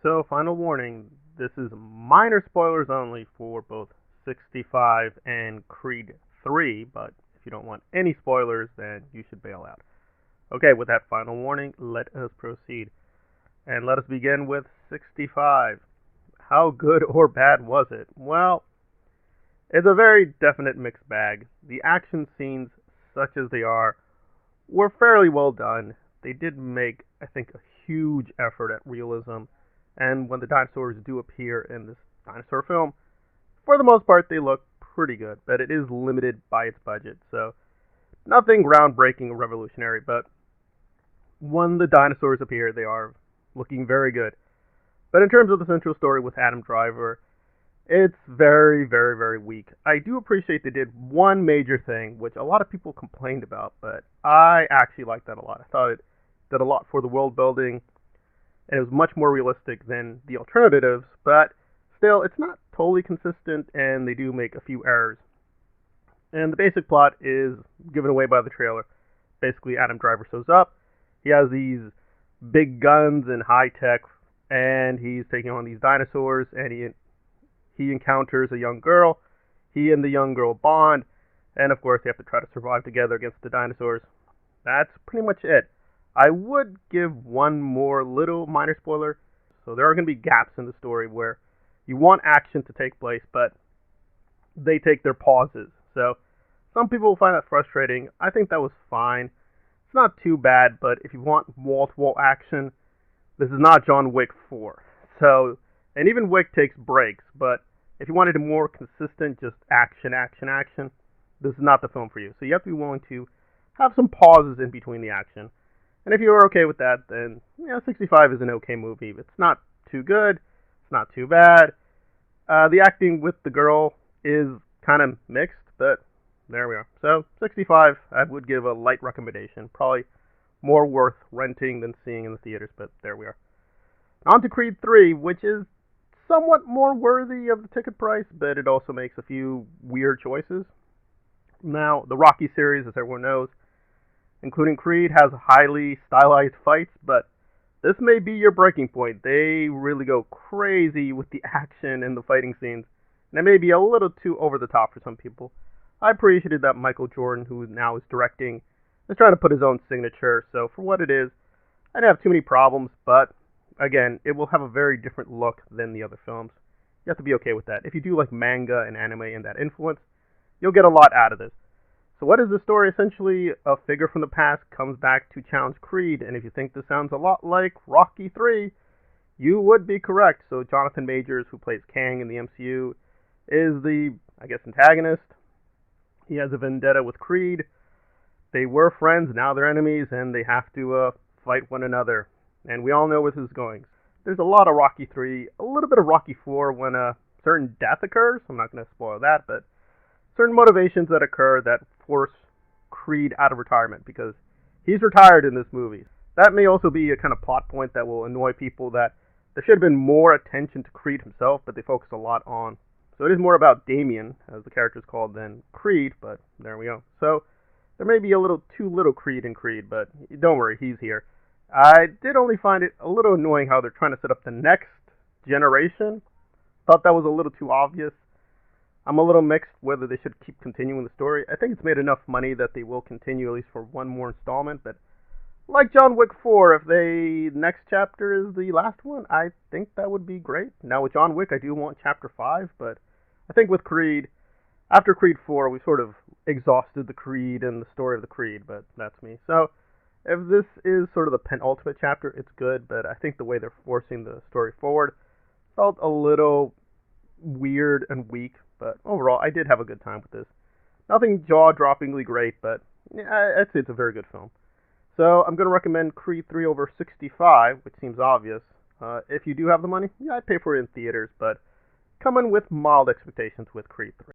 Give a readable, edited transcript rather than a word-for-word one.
So, final warning, this is minor spoilers only for both 65 and Creed 3, but if you don't want any spoilers, then you should bail out. Okay, with that final warning, let us proceed. And let us begin with 65. How good or bad was it? Well, it's a very definite mixed bag. The action scenes, such as they are, were fairly well done. They did make, I think, a huge effort at realism. And when the dinosaurs do appear in this dinosaur film, for the most part, they look pretty good. But it is limited by its budget, so nothing groundbreaking or revolutionary. But when the dinosaurs appear, they are looking very good. But in terms of the central story with Adam Driver, it's very, very, very weak. I do appreciate they did one major thing, which a lot of people complained about, but I actually liked that a lot. I thought it did a lot for the world building, and it was much more realistic than the alternatives, but still, it's not totally consistent, and they do make a few errors. And the basic plot is given away by the trailer. Basically, Adam Driver shows up. He has these big guns and high tech, and he's taking on these dinosaurs, and he encounters a young girl. He and the young girl bond, and of course, they have to try to survive together against the dinosaurs. That's pretty much it. I would give one more little minor spoiler. So there are going to be gaps in the story where you want action to take place, but they take their pauses. So some people will find that frustrating. I think that was fine. It's not too bad, but if you want wall-to-wall action, this is not John Wick 4. So, and even Wick takes breaks, but if you wanted a more consistent, just action, action, action, this is not the film for you. So you have to be willing to have some pauses in between the action. And if you're okay with that, then 65 is an okay movie. It's not too good. It's not too bad. The acting with the girl is kind of mixed, but there we are. So 65, I would give a light recommendation. Probably more worth renting than seeing in the theaters, but there we are. On to Creed 3, which is somewhat more worthy of the ticket price, but it also makes a few weird choices. Now, the Rocky series, as everyone knows, including Creed, has highly stylized fights, but this may be your breaking point. They really go crazy with the action and the fighting scenes, and it may be a little too over the top for some people. I appreciated that Michael Jordon, who now is directing, is trying to put his own signature, so for what it is, I didn't have too many problems, but again, it will have a very different look than the other films. You have to be okay with that. If you do like manga and anime and that influence, you'll get a lot out of this. So what is the story? Essentially, a figure from the past comes back to challenge Creed, and if you think this sounds a lot like Rocky 3, you would be correct. So Jonathan Majors, who plays Kang in the MCU, is the, antagonist. He has a vendetta with Creed. They were friends, now they're enemies, and they have to fight one another. And we all know where this is going. There's a lot of Rocky 3, a little bit of Rocky 4 when a certain death occurs. I'm not going to spoil that, but certain motivations that occur that force Creed out of retirement because he's retired in this movie. That may also be a kind of plot point that will annoy people that there should have been more attention to Creed himself, but they focus a lot on. So it is more about Damien, as the character is called, than Creed, but there we go. So there may be a little too little Creed in Creed, but don't worry, he's here. I did only find it a little annoying how they're trying to set up the next generation. Thought that was a little too obvious. I'm a little mixed whether they should keep continuing the story. I think it's made enough money that they will continue at least for one more installment, but like John Wick 4, if the next chapter is the last one, I think that would be great. Now with John Wick, I do want chapter 5, but I think with Creed, after Creed 4, we sort of exhausted the Creed and the story of the Creed, but that's me. So if this is sort of the penultimate chapter, it's good, but I think the way they're forcing the story forward felt a little weird and weak. But overall, I did have a good time with this. Nothing jaw-droppingly great, but I'd say it's a very good film. So I'm going to recommend Creed 3 over 65, which seems obvious. If you do have the money, I'd pay for it in theaters, but come in with mild expectations with Creed 3.